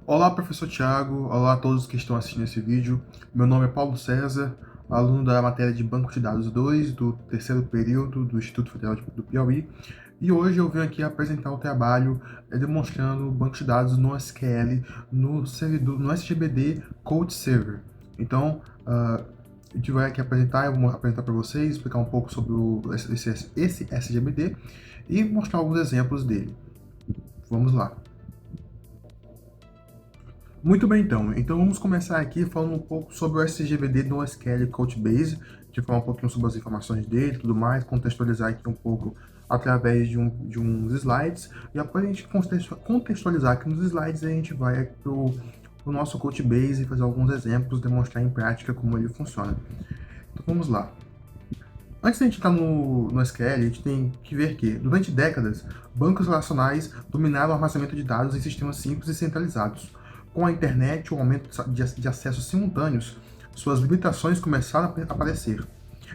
Olá, professor Thiago. Olá a todos que estão assistindo esse vídeo. Meu nome é Paulo César, aluno da matéria de Banco de Dados 2 do terceiro período do Instituto Federal do Piauí. E hoje eu venho aqui apresentar o trabalho demonstrando o banco de dados no SQL no servidor, no SGBD Code Server. Então, a gente vai aqui apresentar, eu vou apresentar para vocês, explicar um pouco sobre esse SGBD e mostrar alguns exemplos dele. Vamos lá. Muito bem, então vamos começar aqui falando um pouco sobre o SGBD no SQL Codebase, de falar um pouquinho sobre as informações dele e tudo mais, contextualizar aqui um pouco através de uns slides, e após a gente contextualizar aqui nos slides, a gente vai para o nosso Codebase e fazer alguns exemplos, demonstrar em prática como ele funciona. Então vamos lá. Antes de a gente entrar no SQL, a gente tem que ver que, durante décadas, bancos relacionais dominaram o armazenamento de dados em sistemas simples e centralizados. Com a internet e o aumento de acessos simultâneos, suas limitações começaram a aparecer.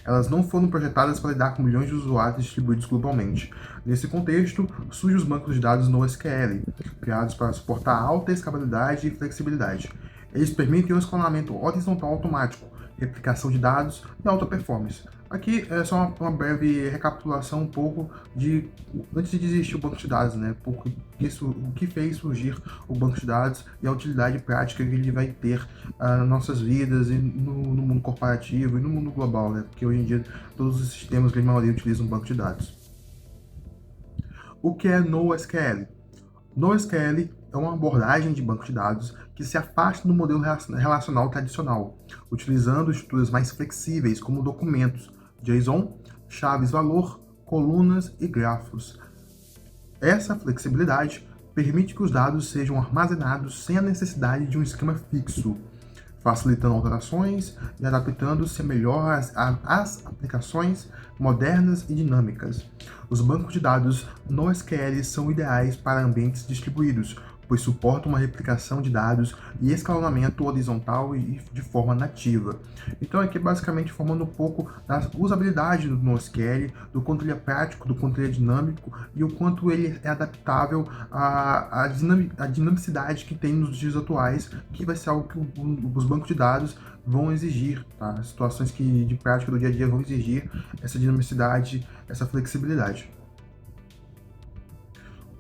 Elas não foram projetadas para lidar com milhões de usuários distribuídos globalmente. Nesse contexto, surgem os bancos de dados NoSQL, criados para suportar alta escalabilidade e flexibilidade. Eles permitem o escalonamento horizontal automático, replicação de dados e alta performance. Aqui é só uma breve recapitulação um pouco de antes de existir o banco de dados, né? O que fez surgir o banco de dados e a utilidade prática que ele vai ter nas nossas vidas e no mundo corporativo e no mundo global, né? Porque hoje em dia todos os sistemas, a maioria, utilizam banco de dados. O que é NoSQL? NoSQL é uma abordagem de banco de dados que se afasta do modelo relacional tradicional, utilizando estruturas mais flexíveis como documentos, JSON, chaves-valor, colunas e grafos. Essa flexibilidade permite que os dados sejam armazenados sem a necessidade de um esquema fixo, facilitando alterações e adaptando-se melhor às aplicações modernas e dinâmicas. Os bancos de dados NoSQL são ideais para ambientes distribuídos, pois suportam uma replicação de dados e escalonamento horizontal e de forma nativa. Então aqui basicamente formando um pouco da usabilidade do NoSQL, do quanto ele é prático, do quanto ele é dinâmico e o quanto ele é adaptável à dinamicidade que tem nos dias atuais, que vai ser algo que os bancos de dados vão exigir, tá? Situações que de prática do dia a dia vão exigir essa dinamicidade, essa flexibilidade.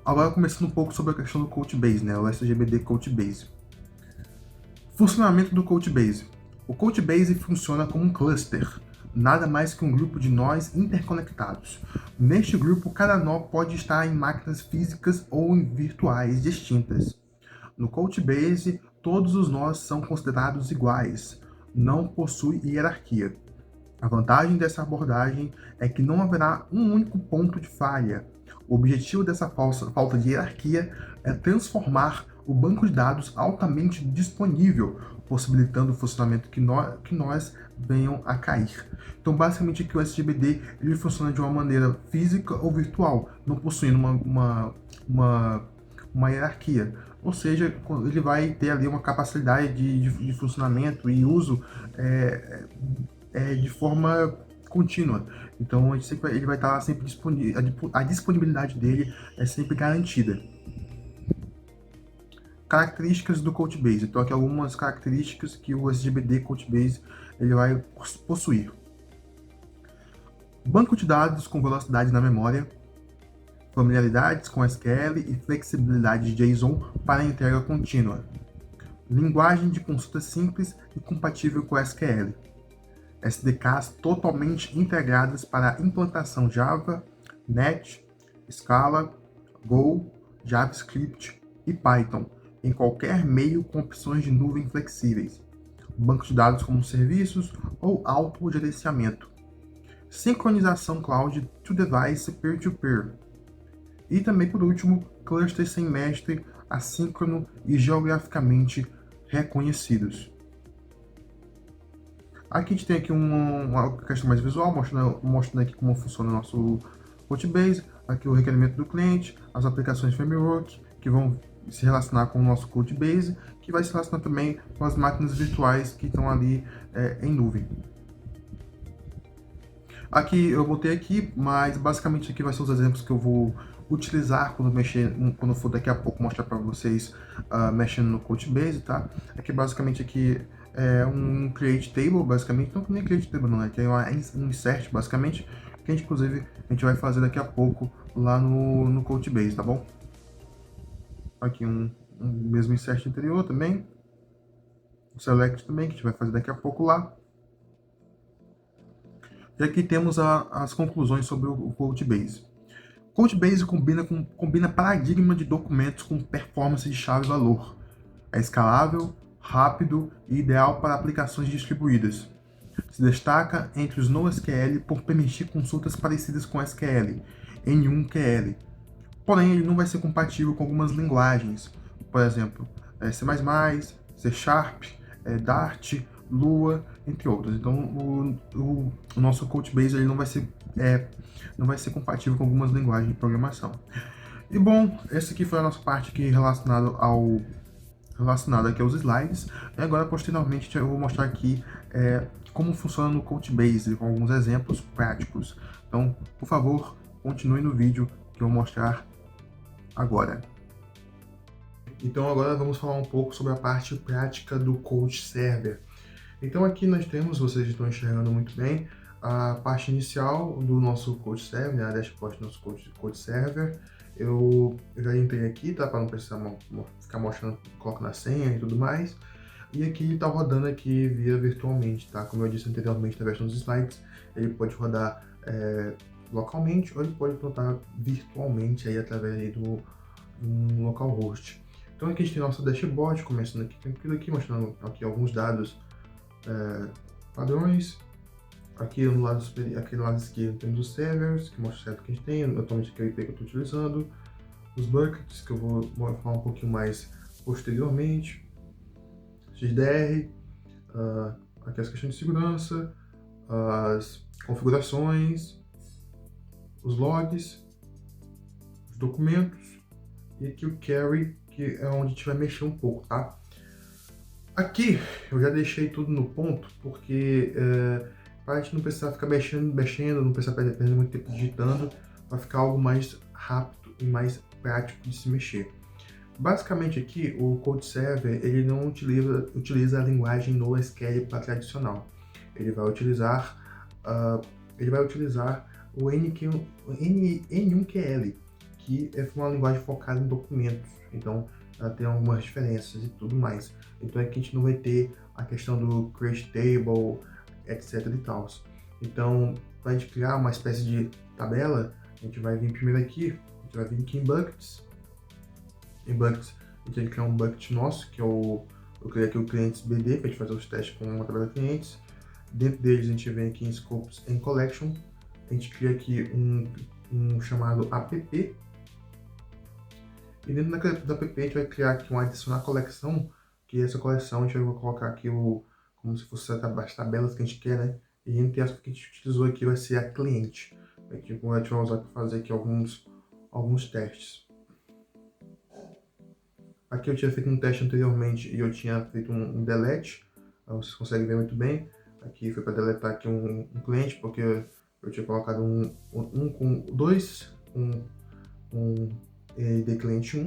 Agora começando um pouco sobre a questão do Codebase, né? O SGBD Codebase. Funcionamento do Codebase. O Codebase funciona como um cluster, nada mais que um grupo de nós interconectados. Neste grupo, cada nó pode estar em máquinas físicas ou virtuais distintas. No Codebase, todos os nós são considerados iguais, não possui hierarquia. A vantagem dessa abordagem é que não haverá um único ponto de falha. O objetivo dessa falta de hierarquia é transformar o banco de dados altamente disponível, possibilitando o funcionamento que nós venham a cair. Então, basicamente, aqui o SGBD ele funciona de uma maneira física ou virtual, não possuindo uma hierarquia. Ou seja, ele vai ter ali uma capacidade de funcionamento e uso de forma contínua. Então ele vai estar sempre disponível, a disponibilidade dele é sempre garantida. Características do Codebase. Então aqui algumas características que o SGBD Codebase ele vai possuir. Banco de dados com velocidade na memória, familiaridades com SQL e flexibilidade de JSON para entrega contínua. Linguagem de consulta simples e compatível com SQL. SDKs totalmente integradas para a implantação Java, Net, Scala, Go, JavaScript e Python, em qualquer meio com opções de nuvem flexíveis, banco de dados como serviços ou autogerenciamento, sincronização cloud to device peer-to-peer, e também, por último, clusters sem mestre, assíncrono e geograficamente reconhecidos. Aqui a gente tem aqui uma questão mais visual, mostrando aqui como funciona o nosso Codebase, aqui o requerimento do cliente, as aplicações framework que vão se relacionar com o nosso Codebase, que vai se relacionar também com as máquinas virtuais que estão ali em nuvem. Aqui eu botei aqui, mas basicamente aqui vai ser os exemplos que eu vou utilizar quando mexer, quando for daqui a pouco mostrar para vocês mexendo no Couchbase, tá? É que basicamente aqui é um create table, basicamente, não que nem create table não, é que é um insert, basicamente, que a gente, inclusive, a gente vai fazer daqui a pouco lá no Couchbase, tá bom? Aqui um mesmo insert anterior também, o select também, que a gente vai fazer daqui a pouco lá. E aqui temos as conclusões sobre o Couchbase. Couchbase combina paradigma de documentos com performance de chave-valor. É escalável, rápido e ideal para aplicações distribuídas. Se destaca entre os NoSQL por permitir consultas parecidas com SQL, N1QL. Porém, ele não vai ser compatível com algumas linguagens, por exemplo, C++, C Sharp, Dart, Lua, entre outras. Então, o nosso Couchbase ele não vai ser compatível com algumas linguagens de programação. E bom, essa aqui foi a nossa parte aqui relacionada aqui aos slides. E agora, posteriormente, eu vou mostrar aqui como funciona no Couchbase, com alguns exemplos práticos. Então, por favor, continue no vídeo que eu vou mostrar agora. Então agora vamos falar um pouco sobre a parte prática do Coach Server. Então aqui nós temos, vocês estão enxergando muito bem, a parte inicial do nosso Coach Server, né, a dashboard do nosso Coach Server. Eu já entrei aqui, tá, para não precisar ficar mostrando, colocando a senha e tudo mais. E aqui está rodando aqui via virtualmente, tá? Como eu disse anteriormente na versão dos slides, ele pode rodar localmente ou ele pode rodar virtualmente aí através aí do localhost. Então aqui a gente tem nosso dashboard, começando aqui tranquilo aqui, mostrando aqui alguns dados padrões. Aqui no lado superior, aqui no lado esquerdo temos os servers, que mostra o server que a gente tem, atualmente aqui é o IP que eu estou utilizando, os buckets, que eu vou falar um pouquinho mais posteriormente, XDR, aqui as questões de segurança, as configurações, os logs, os documentos, e aqui o carry, que é onde a gente vai mexer um pouco, tá? Aqui eu já deixei tudo no ponto, porque para a gente não precisar ficar mexendo, não precisar perder muito tempo digitando, vai ficar algo mais rápido e mais prático de se mexer. Basicamente aqui, o Coach Server ele não utiliza a linguagem NoSQL tradicional. Ele vai utilizar o N1QL, que é uma linguagem focada em documentos. Então, ela tem algumas diferenças e tudo mais. Então, aqui a gente não vai ter a questão do create table, etc e tal. Então, para a gente criar uma espécie de tabela, a gente vai vir primeiro aqui, a gente vai vir aqui em Buckets. Em Buckets, a gente vai criar um bucket nosso, que é eu criei aqui o clientes BD, para a gente fazer os testes com uma tabela de clientes. Dentro deles, a gente vem aqui em Scopes and Collection. A gente cria aqui um chamado app. E dentro da app, a gente vai criar aqui um adicionar coleção, que essa coleção a gente vai colocar aqui como se fosse as tabelas que a gente quer, né? E entre as que a gente utilizou aqui vai ser a cliente. A gente vai usar para fazer aqui alguns testes. Aqui eu tinha feito um teste anteriormente e eu tinha feito um delete. Vocês conseguem ver muito bem. Aqui foi para deletar aqui um cliente, porque eu tinha colocado de cliente 1.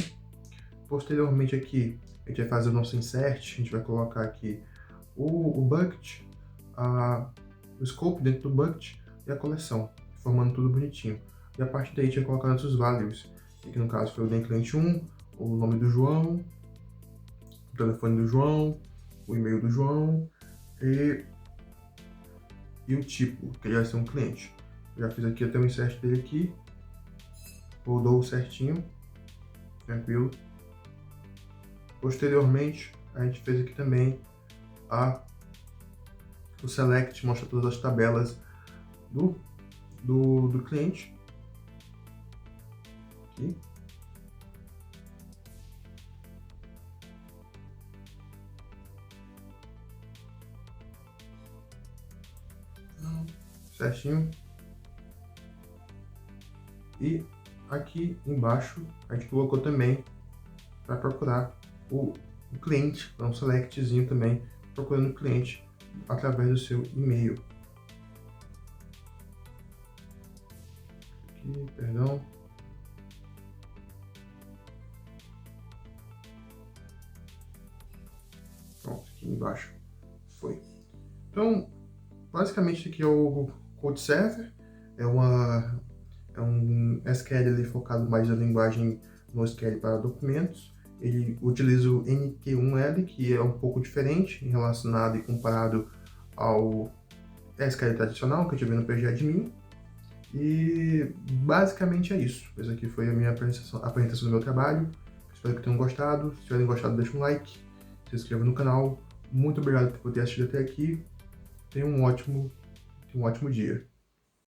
Posteriormente aqui, a gente vai fazer o nosso insert, a gente vai colocar aqui o bucket, o scope dentro do bucket e a coleção, formando tudo bonitinho. E a partir daí a gente vai colocar nossos values, que no caso foi o de cliente 1, o nome do João, o telefone do João, o e-mail do João e o tipo, que ele vai ser um cliente. Já fiz aqui até o insert dele aqui, rodou certinho, tranquilo. Posteriormente, a gente fez aqui também o select, mostra todas as tabelas do cliente. Aqui. Certinho. E aqui embaixo a gente colocou também para procurar o cliente, um selectzinho também, procurando o cliente através do seu e-mail. Aqui, perdão. Pronto, aqui embaixo foi. Então, basicamente, isso aqui é o Code Server. É um SQL ali focado mais na linguagem NoSQL para documentos. Ele utiliza o NQ1L, que é um pouco diferente relacionado e comparado ao SQL tradicional que eu tive no PGAdmin. E basicamente é isso. Essa aqui foi a minha apresentação do meu trabalho. Espero que tenham gostado. Se tiverem gostado, deixa um like, se inscreva no canal. Muito obrigado por ter assistido até aqui. Tenha um ótimo dia.